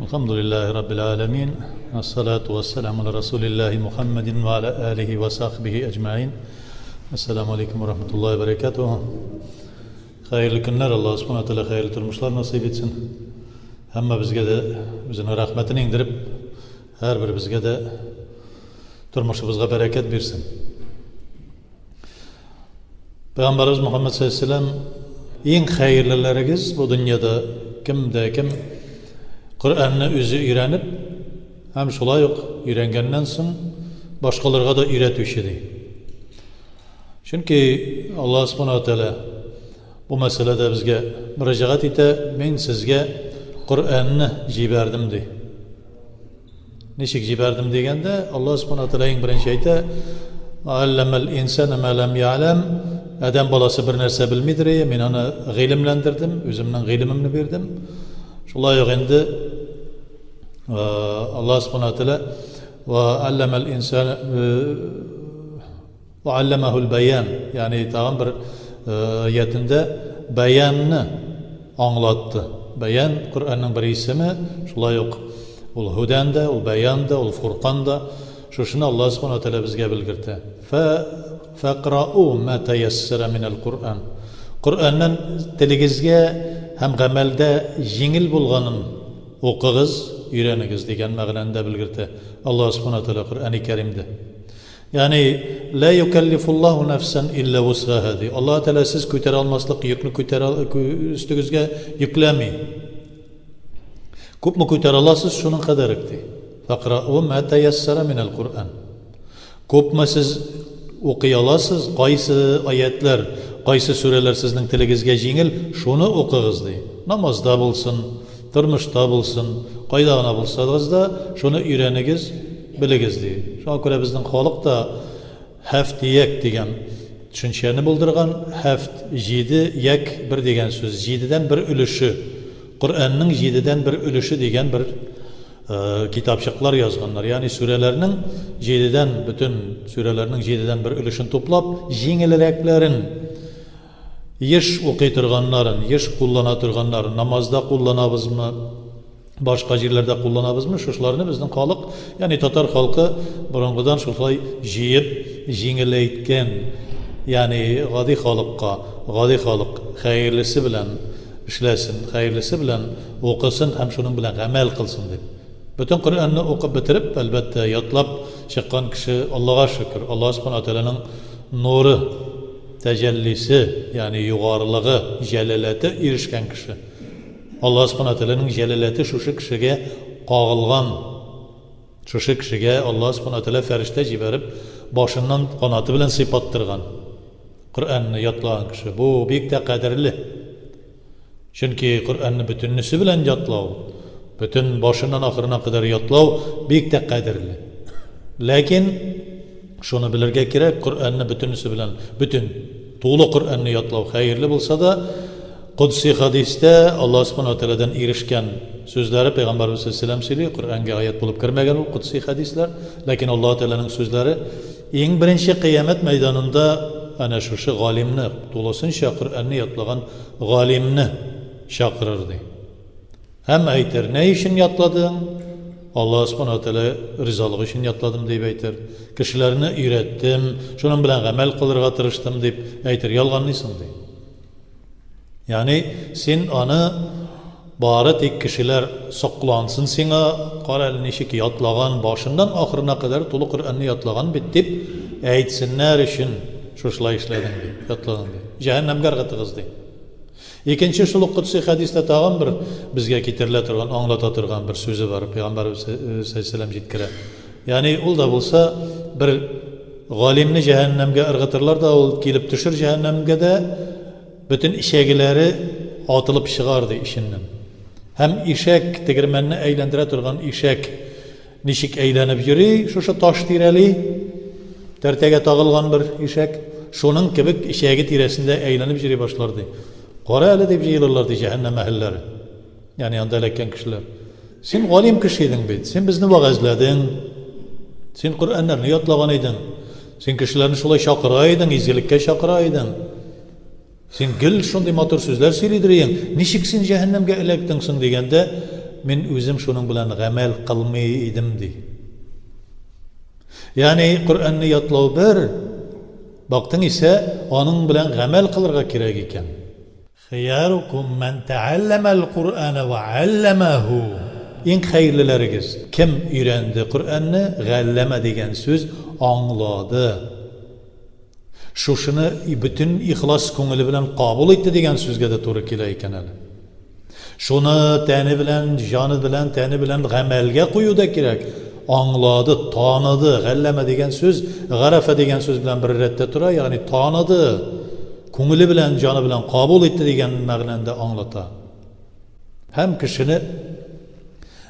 Elhamdülillahi Rabbil alemin. Esselatu vesselamu ala Resulillahi Muhammedin ve ala alihi ve sahbihi ecmain. Esselamu aleyküm ve rahmetullahi ve berekatuhu. Hayırlı günler, Allah subhanahu teala hayırlı turmuşlar nasip etsin. Hem bizge de bizin rahmetini indirip her bir bizge de turmuşumuzga bereket versin. Peygamberimiz Muhammed sallallahu aleyhi ve sellem en hayırlılarıgız bu dünyada kimde kim Kur'an'ı özü öğrenip hem şolay yok öğrengenden soň başkalarına da öğretişidi. Çünkü Allah subhanahu teala bu meselede bizge müracaat ete, men sizge Kur'an'ı jiberdim de. Nişik jiberdim degende Allah subhanahu teala en birinci ayta "Allemel insane ma lem ya'lem." Adam balası bir narsa bilmidir, men onu ilimlendirdim, özümden ilimimni berdim. Şolay yok endi Allah subhanahu teala ve allemel insane ve allemehul beyan, yani tağın bir ayetinde beyanını anlattı. Beyan Kur'an'ın bir ismi, şolay yok. Ol hudanda, ol beyanda, ol furqanda, şuşunu Allah subhanahu teala bizge bilgirdi. Faqra'u ma tayassara minel Kur'an. Kur'an'ın tiligizge hem gamelde jingil bulganın okuğuz, öğrenigiz degan ma'nada bilgirdi. Allah subhanahu teala Kur'an-ı Kerim'de. Yani la yukellifullahu nefsen illa vus'aha. Allah teala siz ko'tara olmaslik yükni üstügizge yüklemi. Ko'pmi ko'tara olasiz şunun qadarikdi. Faqra'u ma tayassara minel Kur'an. Ko'pmi siz o'qiy olasiz, qaysi oyatlar, qaysi suralar sizning tiligizga jengil, shuni o'qig'iz dey. Namozda bo'lsin, turmushda bo'lsin, qaydagina bo'lsa-da shuni o'rganigiz, biligiz dey. Shunga ko'ra bizning xalq da haftiyak degan tushunchani bildirgan, haft 7 yak 1 degan so'z, 7dan bir ulushi, Qur'onning 7dan bir ulushi degan bir kitapçıklar yazganlar. Yani sürelerinin 7'den bütün sürelerinin 7'den bir ülüşünü toplap jengilreklerin yeş okuyturganların, yeş kullanatırganların, namazda kullanabız mı, başka yerlerde kullanabız mı, şuşlarını bizden kalık, yani Tatar halkı burungudan şulay jiyip, jengileytken, yani gadi halık hayırlısı bilen işlesin, hayırlısı bilen okusun, hem şunun bilen amel kılsın deyip. Bütün Kur'an'ı okup bitirip elbette yatlap çıkan kişi Allah'a şükür. Allah subhanahu teala'nın nuru, tecellisi, yani yuvarlığı, celaleti erişken kişi. Allah subhanahu teala'nın celaleti şu kişiye qağılgan. Şu kişiye Allah subhanahu teala ferişte jiberip başından kanatı bilen sıfattırgan. Kur'an'ı yatlayan kişi. Bu büyük de kaderli. Çünkü Kur'an'ı bütünlüsü bilen yatlağı. Bütün başından ahırına kadar yatlav büyük de kaderli. Lakin şunu bilirge gerek, Kur'an'ı bütünüsü bilen, bütün tuğlu Kur'an'ı yatlav hayırlı bulsa da Kudsi hadiste Allah subhanahu teala'dan erişken sözleri Peygamberimiz sallallahu aleyhi ve sellem söylüyor. Kur'an'a ayet bulup kirmegen o Kudsi hadisler. Lakin Allah Teala'nın sözleri en birinci kıyamet meydanında ana şu galimni, tuğlusunca Kur'an'ı yatlagan galimni şakırırdı. Hem aytır, ne için yatladın? Allah subhanahu teala rızalığı için yatladım deyip aytır. Kişilerini öğrettim, şunun bilen amel kılırga tırıştım deyip aytır, yalganlısın deyip. Yani sen onu bari tek kişiler saklansın sana, kara elini ki yatlagan, başından ahırına kadar tolu Kur'an'ı yatlagan bitip aytsinler için şuşla işledin deyip, yatladın deyip. Cehennemge argatığız deyip. İkinci şuluk Kudsi hadiste tağın bir bizge kitirletirgan, anlatatirgan bir sözü var. Peygamberimiz sallallahu aleyhi ve sellem jitkire. Yani ol da bulsa bir galimni cehennemge ırgıtırlar da ol kelip düşür cehennemge de bütün işegileri atılıp çıkardı işinden. Hem işek tegirmenini eğlendire turgan işek nişik eğlenip yürü, şu taş tireli tertege tağılgan bir işek şunun kibik işegi tiresinde eğlenip yürü başlardı. Qara öyle deyip yığılırlardı cehennem ehilleri. Yani yanında elekken kişiler. Sen galim kişiydin bit. Sen bizni vaazladın. Sen Kur'an'larını yatlaganiydin. Sen kişilerini şolay şakıraydın, izcilikке şakıraydın. Sen gül şunday motor sözler söyleydireyim. Nişik sen cehennemge elektinsin degende мен үзем шуның белән гамәл кылмый идем ди. Ягъни Кур'анны ятлау бер, бактың исә аның белән гамәл кылырга кирәк икән. Хиярукум ман тааллама ал-Кур'ана ва алламаху. Иң хәерлеләрегез кем өйрәнде Кур'анны, галлама дигән сүз аңлады. Шушыны бүтән ихлас күңеле белән кабул итте дигән сүзгә дә туры килә икән әле. Шуны тәне белән, җаны белән, тәне белән гамәлгә кую да кирәк. Аңлады, таныды. Галлама дигән сүз, гарафа дигән сүз белән бер рәттә тора, ягъни таныды. Күңеле белән, җаны белән кабул итте дигән мәгънәдә аңлата. Һәм кешене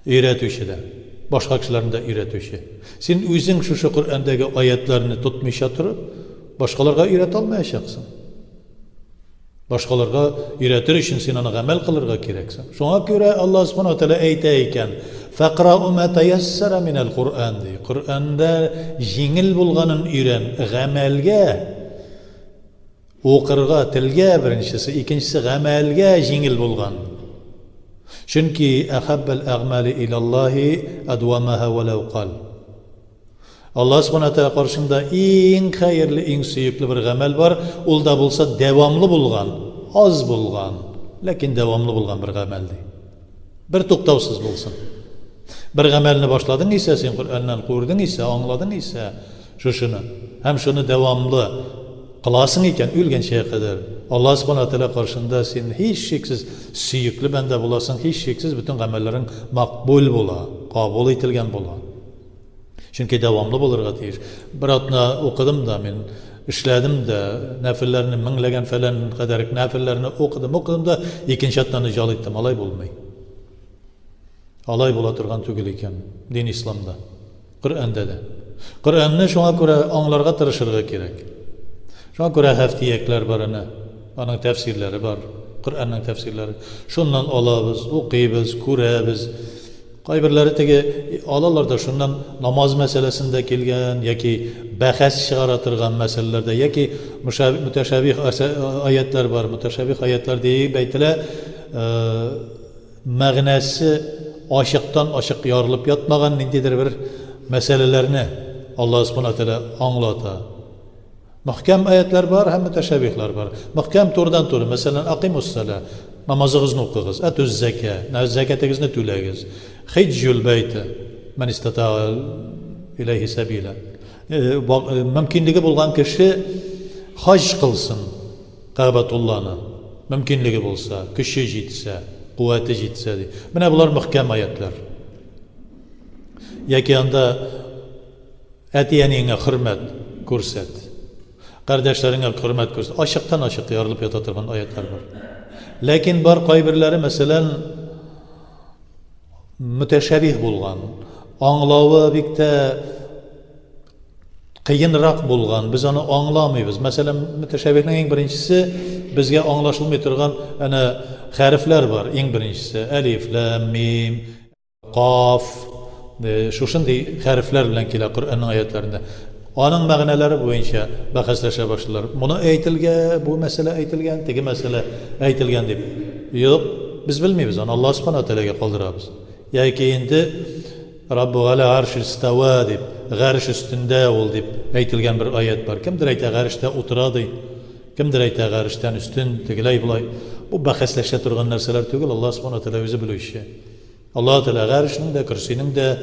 өйрәтүче дә, башка кешеләрне дә өйрәтүче. Син үзең шушы Кур'андагы аятларны тотмыйча торып, башкаларга өйрәтә алмаячаксың. Башкаларга өйрәтер өчен син аны гамәл кылырга кирәксең. Шуңа күрә Аллаһ Субханаһу ва Тааля әйтә икән: "Фaqra'u ma tayassara min al-Qur'an." ди. Кур'анда җиңел булганын өйрән, гамәлгә, укырга, телгә беренчесе, икенчесе гамәлгә җиңел булган. Чөнки ахаббал агмали илаллаһи адвамаха валау қал. Аллаһ Субханаһу ва Тааля каршында иң хәерле, иң сөекле бер гамәл бар, ул да булса дәвамлы булган, аз булган, ләкин дәвамлы булган бер гамәл ди. Бер туктаусыз булсын. Бер гамәлне башладың исә, син Кур'аннан күрдең исә, аңладың исә, шушыны, һәм шуны дәвамлы кыласың икән үлгәнчә кадәр, Аллаһ Субханаһу ва Тааля каршында син һич шиксез сөекле бәндә буласың, һич шиксез бүтән гамәлләрең макбул була, кабул ителгән була. Чөнки дәвамлы булырга тиеш. Бер атна укыдым да мин, эшләдем дә, нәфилләрне меңләгән фәлән кадәр нәфилләрне укыдым да, икенче атнаны җал иттем, алай булмый. Алай була торган түгел икән дин исламда, Кур'анда да. Кур'анны шуңа күрә аңларга тырышырга кирәк. Шуңа күрә һәфтиякләр бар аны, аның тәфсирләре бар, Кур'анның тәфсирләре. Шуннан алабыз, укыйбыз, күрәбез. Кайберләре теге алалар да шуннан намаз мәсьәләсендә килгән, яки бәхәс чыгара торган мәсьәләләрдә, яки муташабих аятлар бар, муташабих аятлар дип әйтелә, мәгънәсе ашыктан ашык ярылып ятмаган ниндидер бер мәсьәләләрне Аллаһ Субханаһу ва Тааля аңлата. Мөхкәм аятлар бар һәм муташабихлар бар. Мөхкәм турыдан туры, мәсәлән, акимус-сала, намазыгызны укыгыз, атуз-зака, закатыгызны түләгез. Хиджул байта, ман истата илейхи сабила. Мөмкинлеге булган кеше хаҗ кылсын Кабатулланы. Мөмкинлеге булса, көче җитсә, куәте җитсә ди. Менә булар мөхкәм аятлар. Яки анда әтиянеңә хөрмәт күрсәт. Кардәшләреңә хөрмәт күрсәт. Ашыктан ашык ярылып ята торган аятлар бар. Ләкин бар кайберләре, мәсәлән, муташабих булган, аңлавы бик тә кыенрак булган, без аны аңламыйбыз. Мәсәлән, муташабихның иң беренчесе безгә аңлашылмый торган аны хәрефләр бар. Иң беренчесе алиф, лам, мим, каф, шушындый хәрефләр белән килә Кур'анның аятларында. Аның мәгънәләре буенча бәхәсләшә башлар. Моны әйтелгән, бу мәсьәлә әйтелгән, теге мәсьәлә әйтелгән дип. Юк, без белмибез, аны Аллаһ Субханаһу ва Тааляга калдырабыз. Яки инде Раббу галя арши истава дип, гарш өстендә ул дип әйтелгән бер аят бар. Кемдер әйтә гарштә утыра ди, кемдер әйтә гарштән өстен, тегеләй булай. Бу бәхәсләшә торган нәрсәләр түгел, Аллаһ Субханаһу ва Тааля үзе белүче. Аллаһ Тааля гаршның да, курсиның да,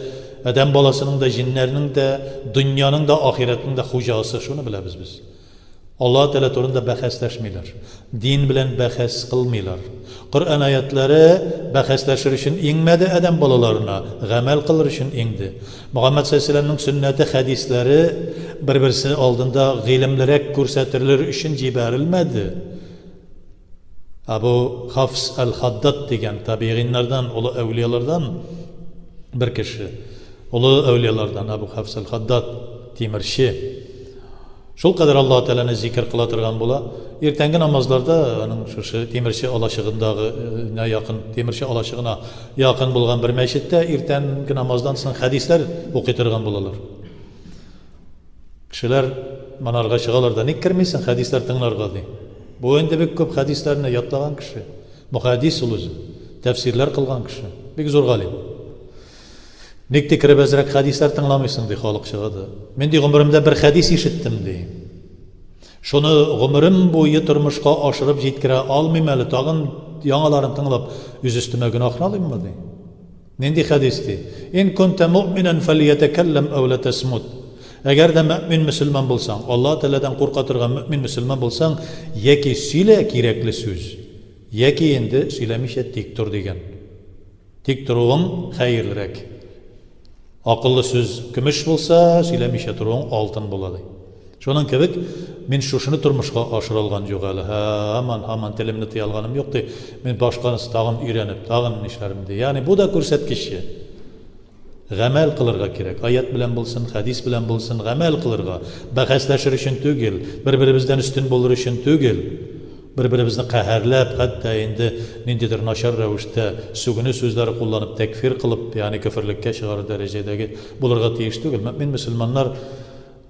Адам баласының да, җиннәрнең дә, дөньяның да, ахиратның да хуҗасы, шуны беләбез без. Аллаһ Тааля турында бәхәсләшмиләр. Дин белән бәхәс кылмыйлар. Кур'ан аятлары бәхәсләшер өчен иңмәде Адам балаларына, гамәл кылыр өчен иңде. Мөхәммәд саллаллаһу сөннәте, хәдисләре бер-берсе алдында гыйлемлерәк күрсәтерләр өчен җибәрелмәде. Абу Хафс ал-Хаддад дигән табигиннардан, улы әүлиялардан бер кеше. Улы әүлиялардан Абу Хафс ал-Хаддад, тимерче. Шул кадәр Аллаһ Тааляны зикр кыла торган була. Иртәнге намазларда аның шушы тимерче алашыгындагы якын, тимерче алашыгына якын булган бер мәчеттә иртәнге намаздан соң хәдисләр укый торган булалар. Кешеләр манарга чыгалар да, ник кермисең хәдисләр тыңларга ди. Бу инде бик күп хәдисләрне ятлаган кеше. Мөхәддис ул үзе, тәфсирләр кылган кеше. Бик зур галим. Ник тикреп әзрәк хәдисләр тыңламыйсың ди халык чыгады. Мен ди гомеремдә бер хәдис ишеттем ди. Шуны гомерем буе тормышка ашырып җиткерә алмыйм әле, тагын яңаларын тыңлап үз өстемә гөнаһны алыйммы ди. Нинди хәдис ди? Ин кунта муъминан фалиятакаллам әв ла тасмут. Әгәр дә мөмин мөселман булсаң, Аллаһ Тәгаләдән курка торган мөмин мөселман булсаң, яки сөйлә кирәкле сүз, яки инде сөйләмичә тик тур дигән. Тик торуың хәерлерәк. Акыллы сүз көмеш булса, сөйләмичә торуың алтын була ди. Шуның кебек мин шушыны тормышка ашыра алган юк әле. Һаман телемне тыя алганым юк ди. Мин башканысы тагын өйрәнеп, тагын нишләрмен ди. Ягъни бу да күрсәткече. Гамәл кылырга кирәк. Аят белән булсын, хәдис белән булсын, гамәл кылырга. Бәхәсләшер өчен түгел, бер-беребездән өстен булыр өчен түгел. Бер-беребезне каһәрләп, хәтта инде ниндидер начар рәвештә сүгене сүзләре кулланып тәкфир кылып, ягъни кафирлеккә чыгарыр дәрәҗәдәге булырга тиеш түгел. Мөмин мөселманнар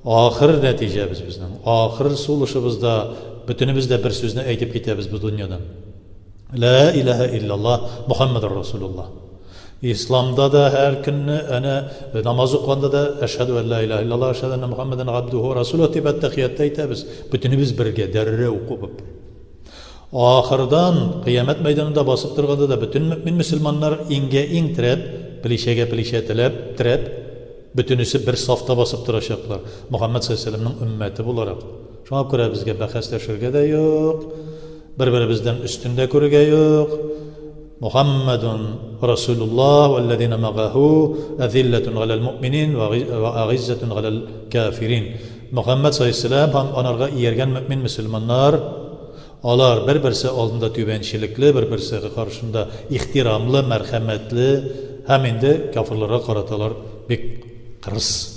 ахыр нәтиҗәбез безнең. Ахыр сулышыбызда бөтенебез дә бер сүзне әйтеп китәбез бу дөньядан. Ла илаһа иллаллаһ Мухаммаdur Расулуллаһ. İslam'da da her gün namaz okuyanda da eşhedü en la ilahe illallah eşhedü enne Muhammeden abduhu rasuluhu diye tehiyyatta etəbiz. Bütünümüz birge derre okuyup. Ahırdan kıyamet meydanında basıp durğanda da bütün mümin Müslümanlar inge tirep, bilişe tirep, bütünüsü bir safta basıp duracaklar. Muhammed sallallahu aleyhi ve sellem'nin ümmeti bularak. Şuna göre bizge bəhəsləşirge de yok, birbirimizden üstünde körüge yok. Muhammedun Resulullah vellezine ma'ahu azilletun alel mu'minin ve agizzetun alel kafirin. Muhammed sallallahu aleyhi ve sellem ham onarga iyergen mümin Müslümanlar alar bir-birisi aldında tübençilikli, bir-birisi karşında ihtiramlı, merhametli, hem indi kafirlere karatalar bir kırıs,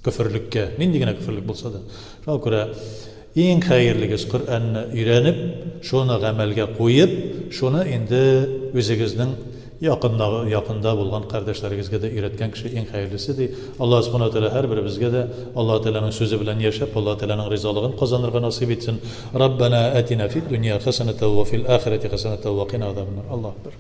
küfürlükke, nindigine küfürlük bulsa da. Şuna göre en hayırlıgız Kur'an'ı öğrenip, şunu amelge koyup, şunu indi özünüzün yakında bulgan kardeşlerimizge de öğretken kişi en hayırlısı. Allah subhanahu wa ta'ala her birimizge de Allah Teala'nın sözü bilen yaşap, Allah Teala'nın rızalığını kazanırga nasip etsin. Rabbena atina fid dünya hasenete ve fil ahireti hasenete ve qina azabun nar. Allah akbar.